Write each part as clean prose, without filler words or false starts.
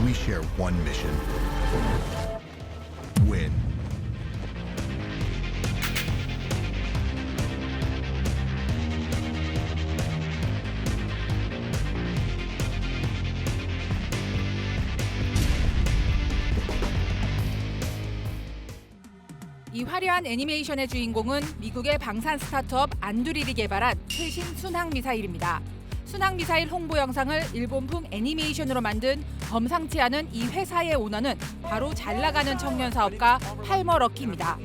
only share one mission. Win. 이 화려한 애니메이션의 주인공은 미국의 방산 스타트업 안두릴이 개발한 최신 순항 미사일입니다. 순항 미사일 홍보 영상을 일본풍 애니메이션으로 만든 범상치 않은 이 회사의 오너는 바로 잘 나가는 청년 사업가 팔머 럭키입니다.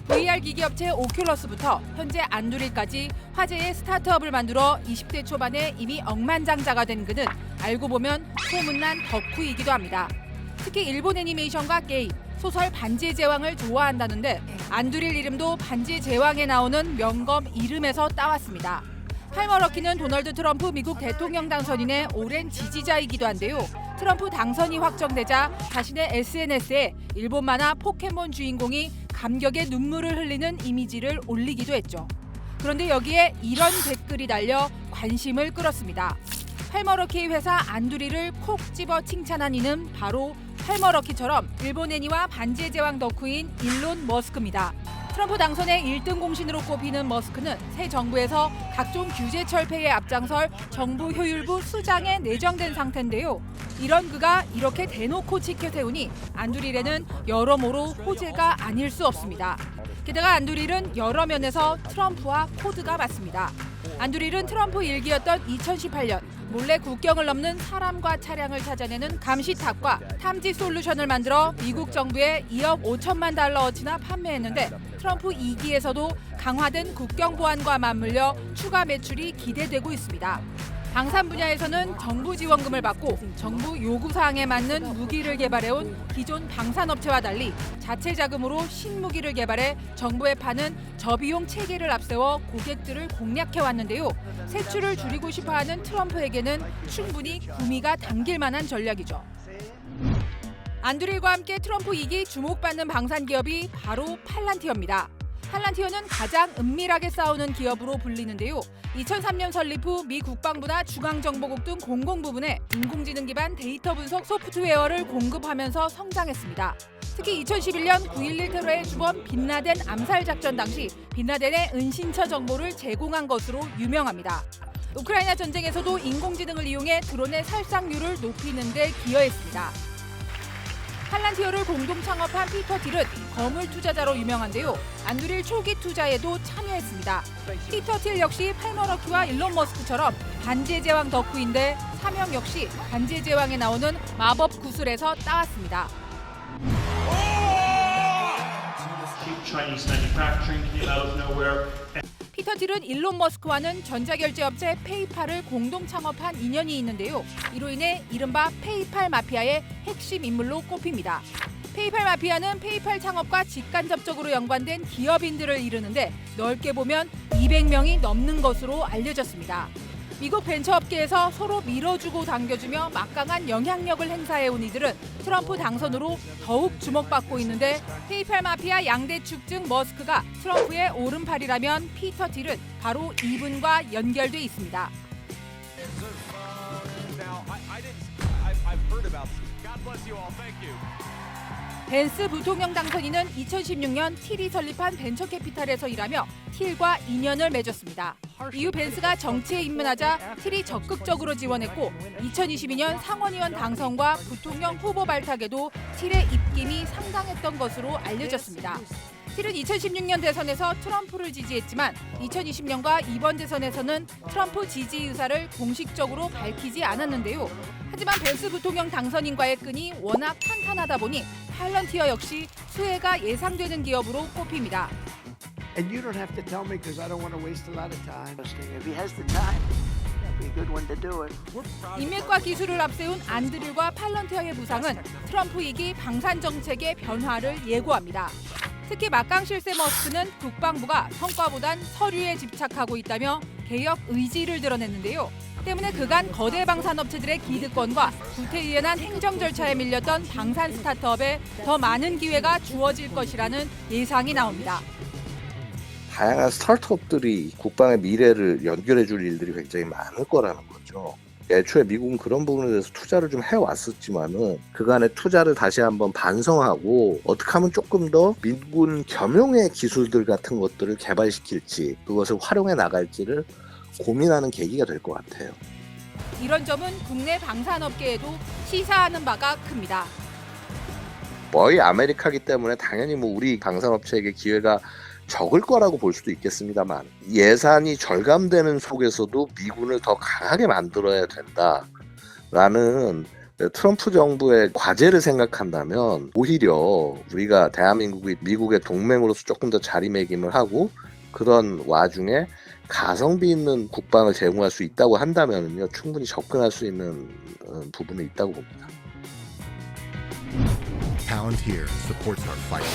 VR 기기 업체 오큘러스부터 현재 안두릴까지 화제의 스타트업을 만들어 20대 초반에 이미 억만장자가 된 그는 알고 보면 소문난 덕후이기도 합니다. 특히 일본 애니메이션과 게임, 소설 반지의 제왕을 좋아한다는데 안두릴 이름도 반지의 제왕에 나오는 명검 이름에서 따왔습니다. 팔머 럭키는 도널드 트럼프 미국 대통령 당선인의 오랜 지지자이기도 한데요. 트럼프 당선이 확정되자 자신의 SNS에 일본 만화 포켓몬 주인공이 감격의 눈물을 흘리는 이미지를 올리기도 했죠. 그런데 여기에 이런 댓글이 달려 관심을 끌었습니다. 팔머 럭키 회사 안두릴을 콕 집어 칭찬한 이는 바로 팔머 럭키처럼 일본 애니와 반지의 제왕 덕후인 일론 머스크입니다. 트럼프 당선의 1등 공신으로 꼽히는 머스크는 새 정부에서 각종 규제 철폐에 앞장설 정부 효율부 수장에 내정된 상태인데요. 이런 그가 이렇게 대놓고 치켜세우니 안두릴에는 여러모로 호재가 아닐 수 없습니다. 게다가 안두릴은 여러 면에서 트럼프와 코드가 맞습니다. 안두릴은 트럼프 일기였던 2018년 몰래 국경을 넘는 사람과 차량을 찾아내는 감시탑과 탐지 솔루션을 만들어 미국 정부에 2억 5천만 달러어치나 판매했는데 트럼프 2기에서도 강화된 국경 보안과 맞물려 추가 매출이 기대되고 있습니다. 방산 분야에서는 정부 지원금을 받고 정부 요구사항에 맞는 무기를 개발해온 기존 방산업체와 달리 자체 자금으로 신무기를 개발해 정부에 파는 저비용 체계를 앞세워 고객들을 공략해왔는데요. 세출을 줄이고 싶어하는 트럼프에게는 충분히 구미가 당길 만한 전략이죠. 안두릴과 함께 트럼프 2기 주목받는 방산 기업이 바로 팔란티어입니다. 팔란티어는 가장 은밀하게 싸우는 기업으로 불리는데요. 2003년 설립 후 미 국방부나 중앙정보국 등 공공 부문에 인공지능 기반 데이터 분석 소프트웨어를 공급하면서 성장했습니다. 특히 2011년 9.11 테러의 주범 빈라덴 암살 작전 당시 빈라덴의 은신처 정보를 제공한 것으로 유명합니다. 우크라이나 전쟁에서도 인공지능을 이용해 드론의 살상률을 높이는 데 기여했습니다. 팔란티어를 공동 창업한 피터 딜은 거물 투자자로 유명한데요. 안두릴 초기 투자에도 참여했습니다. 피터 딜 역시 팔머 럭키와 일론 머스크처럼 반지의 제왕 덕후인데 사명 역시 반지의 제왕에 나오는 마법 구슬에서 따왔습니다. 피터 딜은 일론 머스크와는 전자결제업체 페이팔을 공동 창업한 인연이 있는데요. 이로 인해 이른바 페이팔 마피아의 핵심 인물로 꼽힙니다. 페이팔 마피아는 페이팔 창업과 직간접적으로 연관된 기업인들을 이르는데 넓게 보면 200명이 넘는 것으로 알려졌습니다. 미국 벤처업계에서 서로 밀어주고 당겨주며 막강한 영향력을 행사해온 이들은 트럼프 당선으로 더욱 주목받고 있는데 페이팔 마피아 양대축 중 머스크가 트럼프의 오른팔이라면 피터 딜은 바로 이분과 연결돼 있습니다. 벤스 부통령 당선인은 2016년 틸이 설립한 벤처캐피탈에서 일하며 틸과 인연을 맺었습니다. 이후 벤스가 정치에 입문하자 틸이 적극적으로 지원했고 2022년 상원의원 당선과 부통령 후보 발탁에도 틸의 입김이 상당했던 것으로 알려졌습니다. 틸은 2016년 대선에서 트럼프를 지지했지만 2020년과 이번 대선에서는 트럼프 지지 의사를 공식적으로 밝히지 않았는데요. 하지만 벤스 부통령 당선인과의 끈이 워낙 탄탄하다 보니 팔런티어 역시 수혜가 예상되는 기업으로 꼽힙니다. And you don't have to tell me because I don't want to waste a lot of time. If he has the time, that'd be a good one to do it. 인맥과 기술을 앞세운 안드릴과 팔런티어의 부상은 트럼프 2기 방산 정책의 변화를 예고합니다. 특히 막강 실세 머스크는 국방부가 성과보단 서류에 집착하고 있다며 개혁 의지를 드러냈는데요. 때문에 그간 거대 방산업체들의 기득권과 구태의연한 행정 절차에 밀렸던 방산 스타트업에 더 많은 기회가 주어질 것이라는 예상이 나옵니다. 다양한 스타트업들이 국방의 미래를 연결해 줄 일들이 굉장히 많을 거라는 거죠. 애초에 미국은 그런 부분에 대해서 투자를 좀 해왔었지만은 그간의 투자를 다시 한번 반성하고 어떻게 하면 조금 더 미군 겸용의 기술들 같은 것들을 개발시킬지 그것을 활용해 나갈지를 고민하는 계기가 될 것 같아요. 이런 점은 국내 방산업계에도 시사하는 바가 큽니다. 거의 아메리카기 때문에 당연히 뭐 우리 방산업체에게 기회가 적을 거라고 볼 수도 있겠습니다만 예산이 절감되는 속에서도 미군을 더 강하게 만들어야 된다라는 트럼프 정부의 과제를 생각한다면 오히려 우리가 대한민국이 미국의 동맹으로서 조금 더 자리매김을 하고 그런 와중에 가성비 있는 국방을 제공할 수 있다고 한다면요 충분히 접근할 수 있는 부분이 있다고 봅니다. Palantir supports our fight.